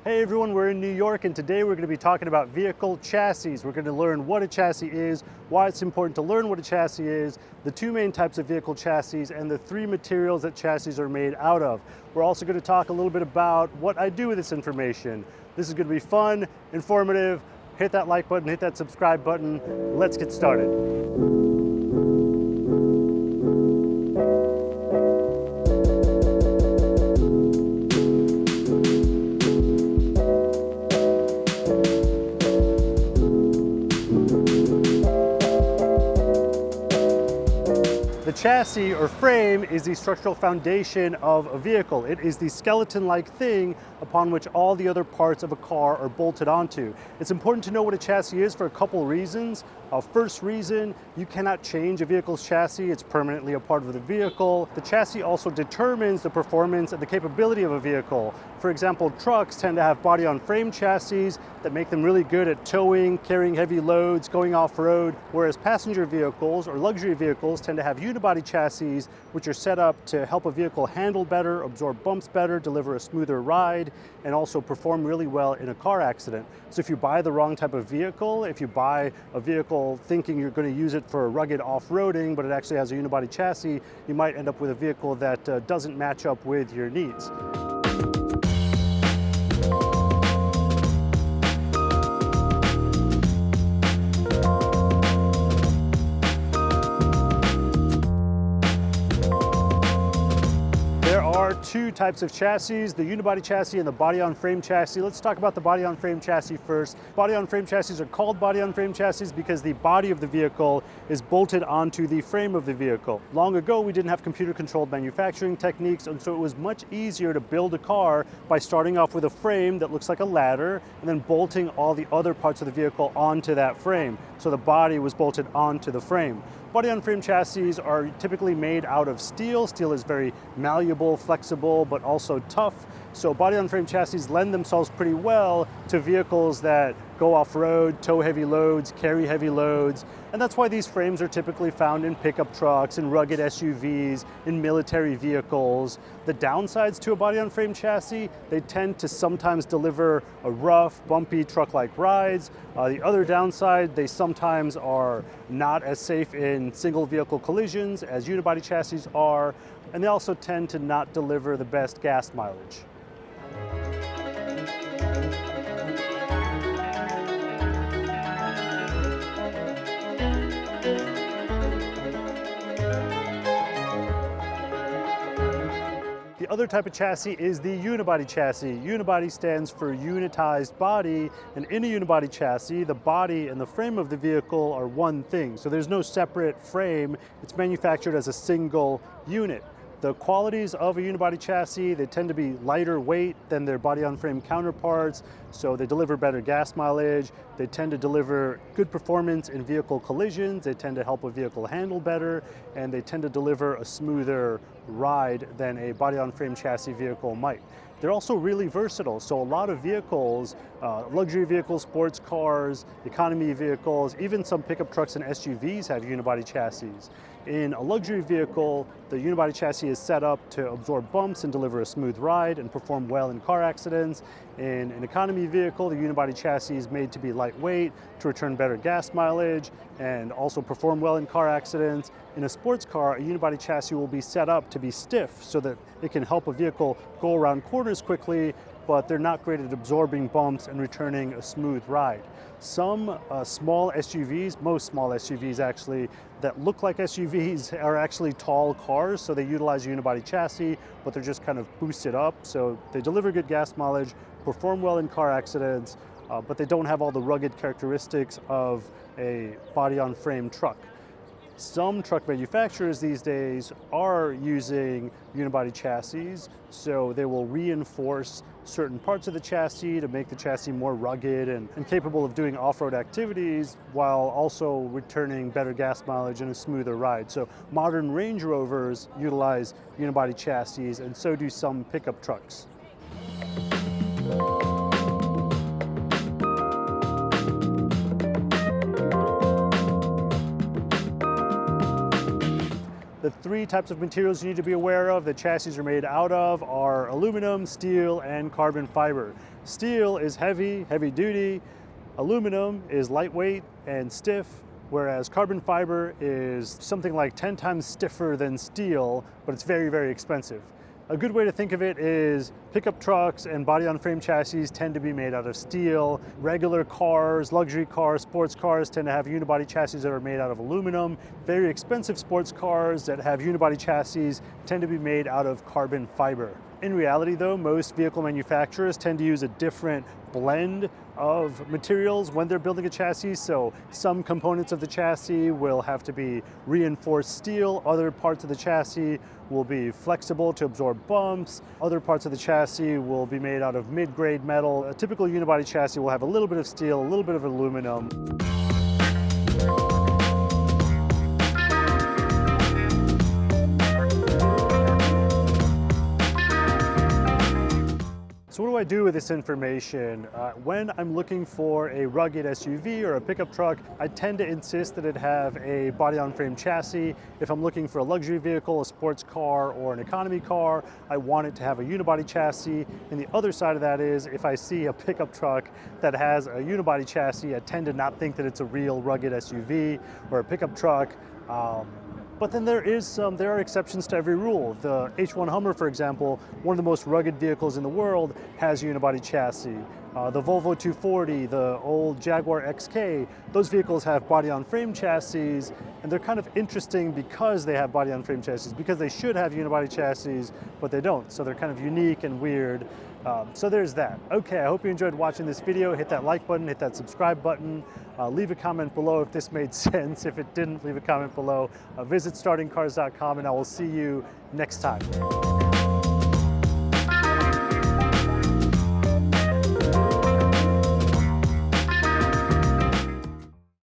Hey everyone, we're in New York and today we're going to be talking about vehicle chassis. We're going to learn what a chassis is, why it's important to learn what a chassis is, the two main types of vehicle chassis, and the three materials that chassis are made out of. We're also going to talk a little bit about what I do with this information. This is going to be fun, informative. Hit that like button, hit that subscribe button. Let's get started. The chassis or frame is the structural foundation of a vehicle. It is the skeleton-like thing upon which all the other parts of a car are bolted onto. It's important to know what a chassis is for a couple reasons. First reason, you cannot change a vehicle's chassis. It's permanently a part of the vehicle. The chassis also determines the performance and the capability of a vehicle. For example, trucks tend to have body-on-frame chassis that make them really good at towing, carrying heavy loads, going off-road, whereas passenger vehicles or luxury vehicles tend to have unibody chassis, which are set up to help a vehicle handle better, absorb bumps better, deliver a smoother ride, and also perform really well in a car accident. So if you buy the wrong type of vehicle, if you buy a vehicle thinking you're going to use it for rugged off-roading, but it actually has a unibody chassis, you might end up with a vehicle that doesn't match up with your needs. Two types of chassis, the unibody chassis and the body-on-frame chassis. Let's talk about the body-on-frame chassis first. Body-on-frame chassis are called body-on-frame chassis because the body of the vehicle is bolted onto the frame of the vehicle. Long ago, we didn't have computer-controlled manufacturing techniques, and so it was much easier to build a car by starting off with a frame that looks like a ladder and then bolting all the other parts of the vehicle onto that frame. So the body was bolted onto the frame. Body-on-frame chassis are typically made out of steel. Steel is very malleable, flexible, but also tough. So body-on-frame chassis lend themselves pretty well to vehicles that go off-road, tow heavy loads, carry heavy loads. And that's why these frames are typically found in pickup trucks, in rugged SUVs, in military vehicles. The downsides to a body-on-frame chassis, they tend to sometimes deliver a rough, bumpy truck-like rides. The other downside, they sometimes are not as safe in single vehicle collisions as unibody chassis are, and they also tend to not deliver the best gas mileage. The other type of chassis is the unibody chassis. Unibody stands for unitized body, and in a unibody chassis, the body and the frame of the vehicle are one thing. So there's no separate frame. It's manufactured as a single unit. The qualities of a unibody chassis, they tend to be lighter weight than their body-on-frame counterparts, so they deliver better gas mileage. They tend to deliver good performance in vehicle collisions. They tend to help a vehicle handle better, and they tend to deliver a smoother ride than a body-on-frame chassis vehicle might. They're also really versatile, so a lot of vehicles, luxury vehicles, sports cars, economy vehicles, even some pickup trucks and SUVs have unibody chassis. In a luxury vehicle, the unibody chassis is set up to absorb bumps and deliver a smooth ride and perform well in car accidents. In an economy vehicle, the unibody chassis is made to be lightweight, to return better gas mileage, and also perform well in car accidents. In a sports car, a unibody chassis will be set up to be stiff so that it can help a vehicle go around corners quickly, but they're not great at absorbing bumps and returning a smooth ride. Some small SUVs, most small SUVs actually, that look like SUVs are actually tall cars, so they utilize a unibody chassis, but they're just kind of boosted up, so they deliver good gas mileage, perform well in car accidents, but they don't have all the rugged characteristics of a body-on-frame truck. Some truck manufacturers these days are using unibody chassis, so they will reinforce certain parts of the chassis to make the chassis more rugged and capable of doing off-road activities while also returning better gas mileage and a smoother ride. So modern Range Rovers utilize unibody chassis, and so do some pickup trucks. The three types of materials you need to be aware of that chassis are made out of are aluminum, steel, and carbon fiber. Steel is heavy, heavy duty. Aluminum is lightweight and stiff, whereas carbon fiber is something like 10 times stiffer than steel, but it's very, very expensive. A good way to think of it is pickup trucks and body-on-frame chassis tend to be made out of steel. Regular cars, luxury cars, sports cars tend to have unibody chassis that are made out of aluminum. Very expensive sports cars that have unibody chassis tend to be made out of carbon fiber. In reality though, most vehicle manufacturers tend to use a different blend of materials when they're building a chassis. So some components of the chassis will have to be reinforced steel, other parts of the chassis will be flexible to absorb bumps, other parts of the chassis will be made out of mid-grade metal. A typical unibody chassis will have a little bit of steel, a little bit of aluminum. So what do I do with this information? When I'm looking for a rugged SUV or a pickup truck, I tend to insist that it have a body-on-frame chassis. If I'm looking for a luxury vehicle, a sports car, or an economy car, I want it to have a unibody chassis. And the other side of that is, if I see a pickup truck that has a unibody chassis, I tend to not think that it's a real rugged SUV or a pickup truck. But then there are exceptions to every rule. The H1 Hummer, for example, one of the most rugged vehicles in the world, has a unibody chassis. The Volvo 240, the old Jaguar XK, those vehicles have body-on-frame chassis, and they're kind of interesting because they have body-on-frame chassis, because they should have unibody chassis, but they don't. So they're kind of unique and weird. So there's that. Okay, I hope you enjoyed watching this video. Hit that like button, hit that subscribe button. Leave a comment below if this made sense. If it didn't, leave a comment below. Visit startingcars.com, and I will see you next time.